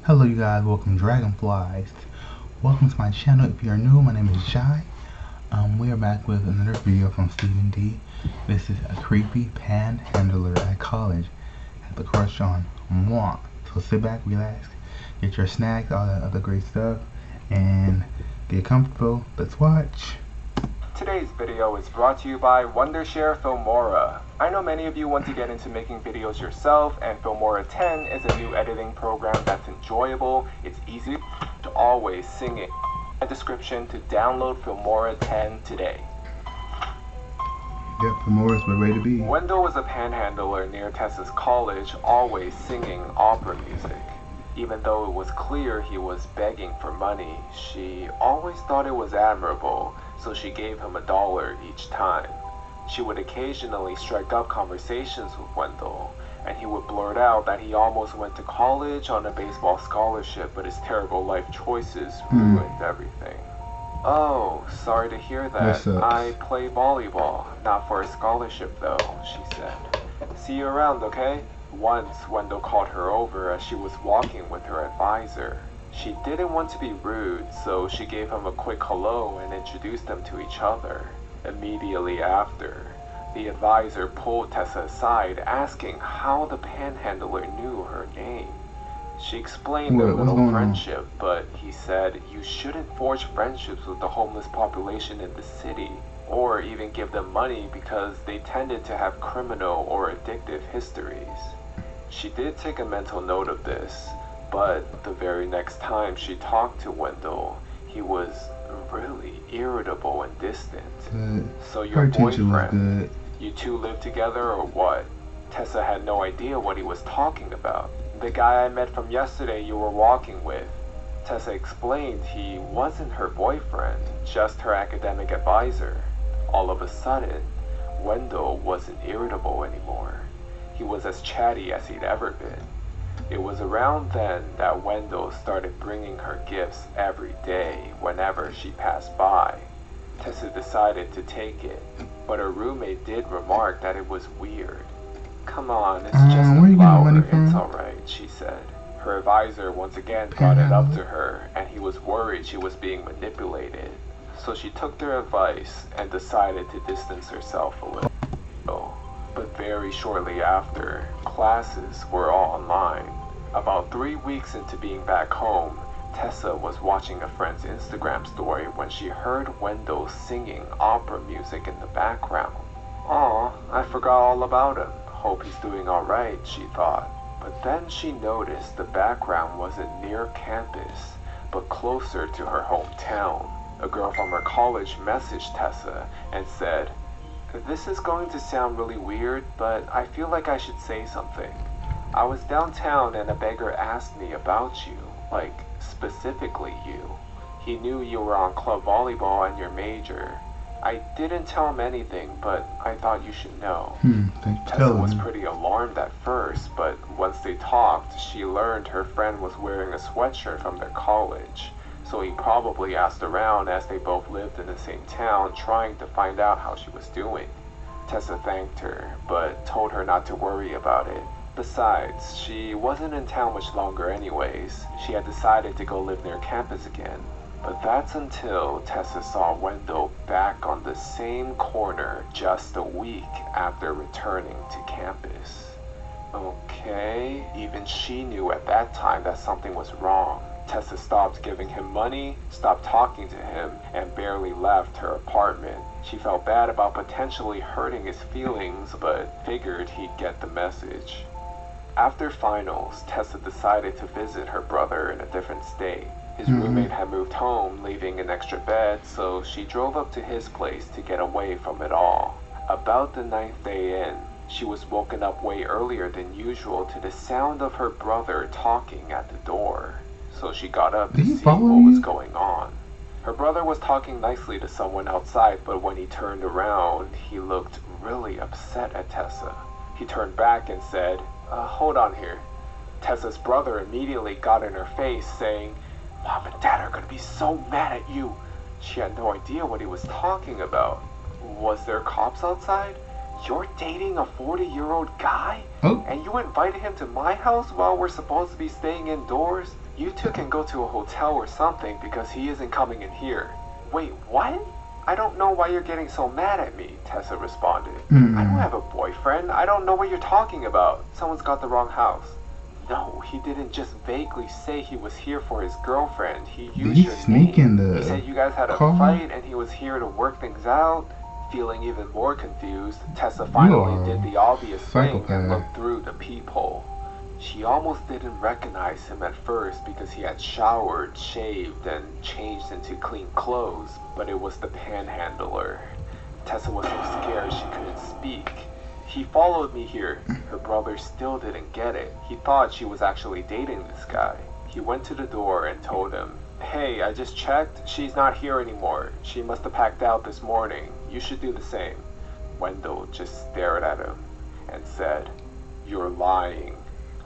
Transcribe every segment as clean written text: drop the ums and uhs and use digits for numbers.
Hello you guys, welcome Dragonflies. Welcome to my channel. If you're new, my name is Jai. We are back with another video from Stephen D. This is a creepy panhandler at college. Has a crush on moi. So sit back, relax, get your snacks, all that other great stuff, and get comfortable. Let's watch. Today's video is brought to you by Wondershare Filmora. I know many of you want to get into making videos yourself, and Filmora 10 is a new editing program that's enjoyable, it's easy to always sing it. In the description to download Filmora 10 today. Yep, Filmora's where ready to be. Wendell was a panhandler near Tessa's college, always singing opera music. Even though it was clear he was begging for money, she always thought it was admirable, so she gave him $1 each time. She would occasionally strike up conversations with Wendell, and he would blurt out that he almost went to college on a baseball scholarship, but his terrible life choices ruined everything. Oh, sorry to hear that. I play volleyball, not for a scholarship though, she said. See you around, okay? Once, Wendell called her over as she was walking with her advisor. She didn't want to be rude, so she gave him a quick hello and introduced them to each other. Immediately after, the advisor pulled Tessa aside, asking how the panhandler knew her name. She explained their little friendship, but he said, "You shouldn't forge friendships with the homeless population in the city, or even give them money because they tended to have criminal or addictive histories." She did take a mental note of this, but the very next time she talked to Wendell, he was really irritable and distant. So your boyfriend, you two live together or what? Tessa had no idea what he was talking about. The guy I met from yesterday you were walking with. Tessa explained he wasn't her boyfriend, just her academic advisor. All of a sudden, Wendell wasn't irritable anymore. He was as chatty as he'd ever been. It was around then that Wendell started bringing her gifts every day whenever she passed by. Tessa decided to take it, but her roommate did remark that it was weird. "Come on, it's just a flower, it's alright," she said. Her advisor once again brought it up to her, and he was worried she was being manipulated. So she took their advice and decided to distance herself a little. But very shortly after, classes were all online. About 3 weeks into being back home, Tessa was watching a friend's Instagram story when she heard Wendell singing opera music in the background. "Aw, I forgot all about him. Hope he's doing alright," she thought. But then she noticed the background wasn't near campus, but closer to her hometown. A girl from her college messaged Tessa and said, "This is going to sound really weird, but I feel like I should say something. I was downtown and a beggar asked me about you, like specifically you. He knew you were on club volleyball and your major. I didn't tell him anything, but I thought you should know." Tessa was pretty alarmed at first, but once they talked, she learned her friend was wearing a sweatshirt from their college. So he probably asked around as they both lived in the same town, trying to find out how she was doing. Tessa thanked her, but told her not to worry about it. Besides, she wasn't in town much longer anyways. She had decided to go live near campus again. But that's until Tessa saw Wendell back on the same corner just a week after returning to campus. Okay, even she knew at that time that something was wrong. Tessa stopped giving him money, stopped talking to him, and barely left her apartment. She felt bad about potentially hurting his feelings, but figured he'd get the message. After finals, Tessa decided to visit her brother in a different state. His roommate had moved home, leaving an extra bed, so she drove up to his place to get away from it all. About the 9th day in, she was woken up way earlier than usual to the sound of her brother talking at the door. So she got up to see what was going on. Her brother was talking nicely to someone outside, but when he turned around, he looked really upset at Tessa. He turned back and said, "Hold on here." Tessa's brother immediately got in her face, saying, "Mom and Dad are gonna be so mad at you." She had no idea what he was talking about. Was there cops outside? You're dating a 40-year-old guy? Oh. And you invited him to my house while we're supposed to be staying indoors? You two can go to a hotel or something because he isn't coming in here. Wait, what? I don't know why you're getting so mad at me, Tessa responded. I don't have a boyfriend. I don't know what you're talking about. Someone's got the wrong house. No, he didn't just vaguely say he was here for his girlfriend. He used your name. He said you guys had a fight and he was here to work things out. Feeling even more confused, Tessa finally did the obvious thing and looked through the peephole. She almost didn't recognize him at first because he had showered, shaved, and changed into clean clothes, but it was the Panhandler. Tessa was so scared she couldn't speak. He followed me here. Her brother still didn't get it. He thought she was actually dating this guy. He went to the door and told him, "Hey, I just checked. She's not here anymore. She must have packed out this morning. You should do the same." Wendell just stared at him and said, "You're lying.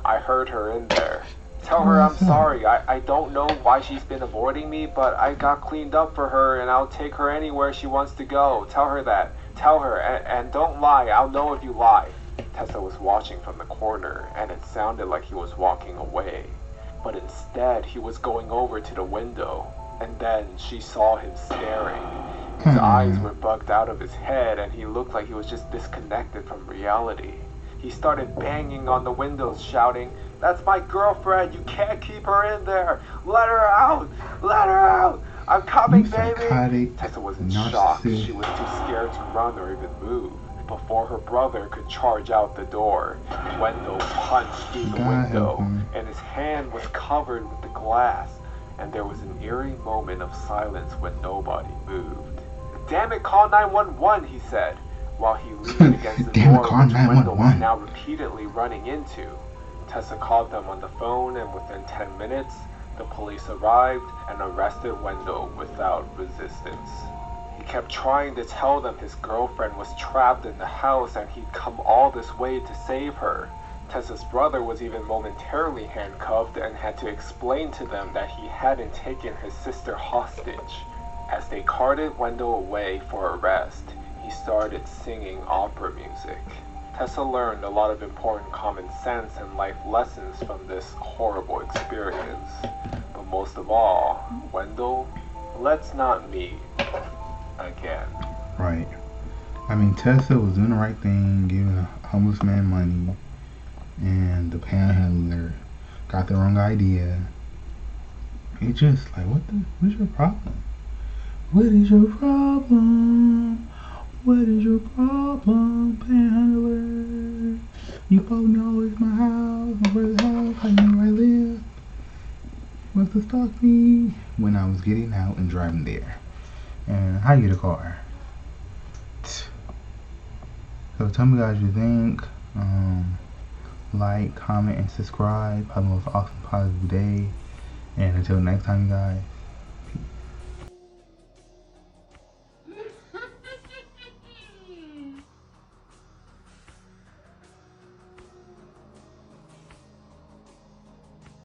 I heard her in there. Tell her I'm sorry. I don't know why she's been avoiding me, but I got cleaned up for her and I'll take her anywhere she wants to go. Tell her that. Tell her, and don't lie. I'll know if you lie." Tessa was watching from the corner, and it sounded like he was walking away. But instead, he was going over to the window, and then she saw him staring. His eyes were bugged out of his head, and he looked like he was just disconnected from reality. He started banging on the windows, shouting, "That's my girlfriend! You can't keep her in there! Let her out! Let her out! I'm coming, baby!" Tessa was in shock. She was too scared to run or even move. Before her brother could charge out the door, Wendell punched through the window, and his hand was covered with the glass, and there was an eerie moment of silence when nobody moved. "Damn it, call 911, he said, while he leaned against the door which Wendell was now repeatedly running into. Tessa called them on the phone, and within 10 minutes, the police arrived and arrested Wendell without resistance. He kept trying to tell them his girlfriend was trapped in the house and he'd come all this way to save her. Tessa's brother was even momentarily handcuffed and had to explain to them that he hadn't taken his sister hostage. As they carted Wendell away for arrest, he started singing opera music. Tessa learned a lot of important common sense and life lessons from this horrible experience. But most of all, Wendell, let's not meet again. Right. I mean, Tessa was doing the right thing, giving a homeless man money, and the Panhandler got the wrong idea. It's just like, what's your problem? What is your problem? What is your problem, Panhandler? You follow me all the way to my house, my brother's house, I know where I live. Wants to stalk me when I was getting out and driving there. And how you get a car? So tell me guys what you think. Like, comment, and subscribe. Have the most awesome positive day. And until next time, guys.